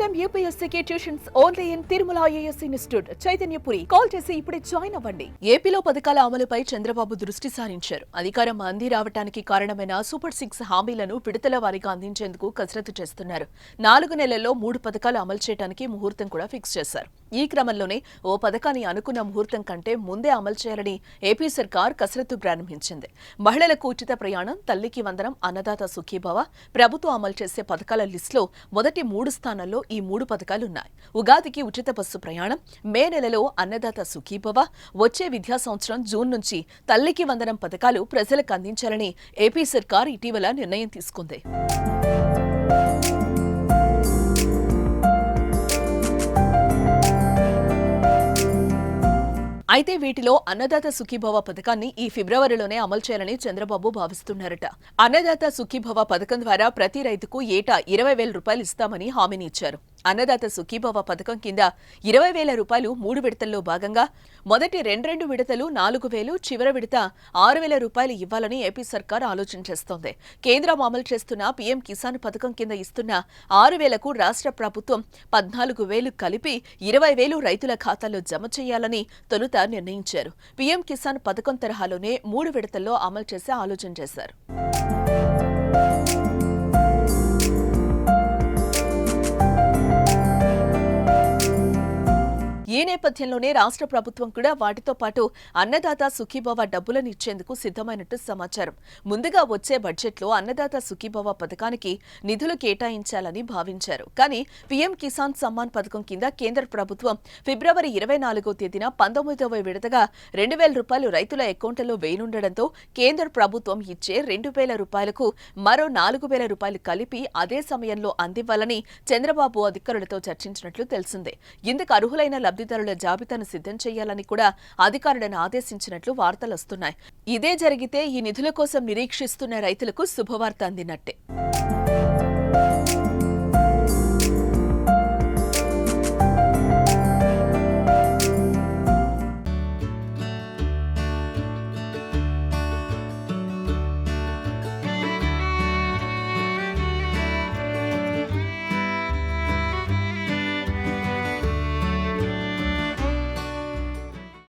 Time యూపీఎస్సీకి tuitions only in Tirumala IAS institute Chaitanyapuri. Call చేసి ఇప్పుడే జాయిన్ అవ్వండి. ఏపీలో పథకాల అమలుపై చంద్రబాబు దృష్టి సారించారు. అధికారం అంది రావటానికి కారణమైన సూపర్ 6 హామీలను విడతల వారీగా అందించేందుకు కసరత్తు చేస్తున్నారు. 4 నెలల్లో 3 పథకాలు అమలు చేయడానికి ముహూర్తం కూడా ఫిక్స్ చేశారు. ఈ క్రమంలోనే ఓ పథకాన్ని అనుకున్న ముహూర్తం కంటే ముందే అమలు చేయాలని ఏపీ సర్కార్ కసరత్తు ప్రారంభించింది. మహిళలకు ఉచిత ప్రయాణం, తల్లికి వందనం, అన్నదాత సుఖీభవ ప్రభుత్వం అమలు చేసే పథకాల లిస్టులో మొదటి 3 స్థానాల్లో ఈ 3 పథకాలున్నాయి. ఉగాదికి ఉచిత బస్సు ప్రయాణం, మే నెలలో అన్నదాత సుఖీభవ, వచ్చే విద్యా సంవత్సరం జూన్ నుంచి తల్లికి వందనం పథకాలు ప్రజలకు అందించాలని ఏపీ సర్కార్ ఇటీవల నిర్ణయం తీసుకుంది. అయితే వీటిలో అన్నదాత సుఖీభవ పథకాన్ని ఈ ఫిబ్రవరిలోనే అమలు చేయాలని చంద్రబాబు భావిస్తున్నారట. అన్నదాత సుఖీభవ పథకం ద్వారా ప్రతి రైతుకు ఏటా 20,000 రూపాయలు ఇస్తామని హామీని ఇచ్చారు. అన్నదాత సుఖీభవ పథకం కింద 20,000 రూపాయలు 3 విడతల్లో భాగంగా మొదటి 2 విడతలు 4,000, చివరి విడత 6,000 రూపాయలు ఇవ్వాలని ఏపీ సర్కార్ ఆలోచన చేస్తోంది. కేంద్రం అమలు చేస్తున్న పీఎం కిసాన్ పథకం కింద ఇస్తున్న 6,000కు రాష్ట్ర ప్రభుత్వం 14,000 కలిపి 20,000 రైతుల ఖాతాల్లో జమ చేయాలని తొలుత నిర్ణయించారు. పీఎం కిసాన్ పథకం తరహాలోనే 3 విడతల్లో అమలు చేసే ఆలోచన చేశారు. ఈ నేపథ్యంలోనే రాష్ట్ర ప్రభుత్వం కూడా వాటితో పాటు అన్నదాత సుఖీభవ డబ్బులను ఇచ్చేందుకు సిద్ధమైనట్టు సమాచారం. ముందుగా వచ్చే బడ్జెట్లో అన్నదాత సుఖీభవ పథకానికి నిధులు కేటాయించాలని భావించారు. కానీ పీఎం కిసాన్ సమ్మాన్ పథకం కింద కేంద్ర ప్రభుత్వం ఫిబ్రవరి 24వ తేదీన 19వ విడతగా 2,000 రూపాయలు రైతుల అకౌంట్లలో వేయనుండటంతో కేంద్ర ప్రభుత్వం ఇచ్చే 2,000 రూపాయలకు మరో 4,000 రూపాయలు కలిపి అదే సమయంలో అందివ్వాలని చంద్రబాబు అధికారులతో చర్చించినట్లు తెలిసిందే. ఇందుకు అర్హులైన లబ్ధిదారుల జాబితాను సిద్ధం చేయాలని కూడా అధికారులను ఆదేశించినట్లు వార్తలొస్తున్నాయి. ఇదే జరిగితే ఈ నిధుల కోసం నిరీక్షిస్తున్న రైతులకు శుభవార్త అందినట్టే.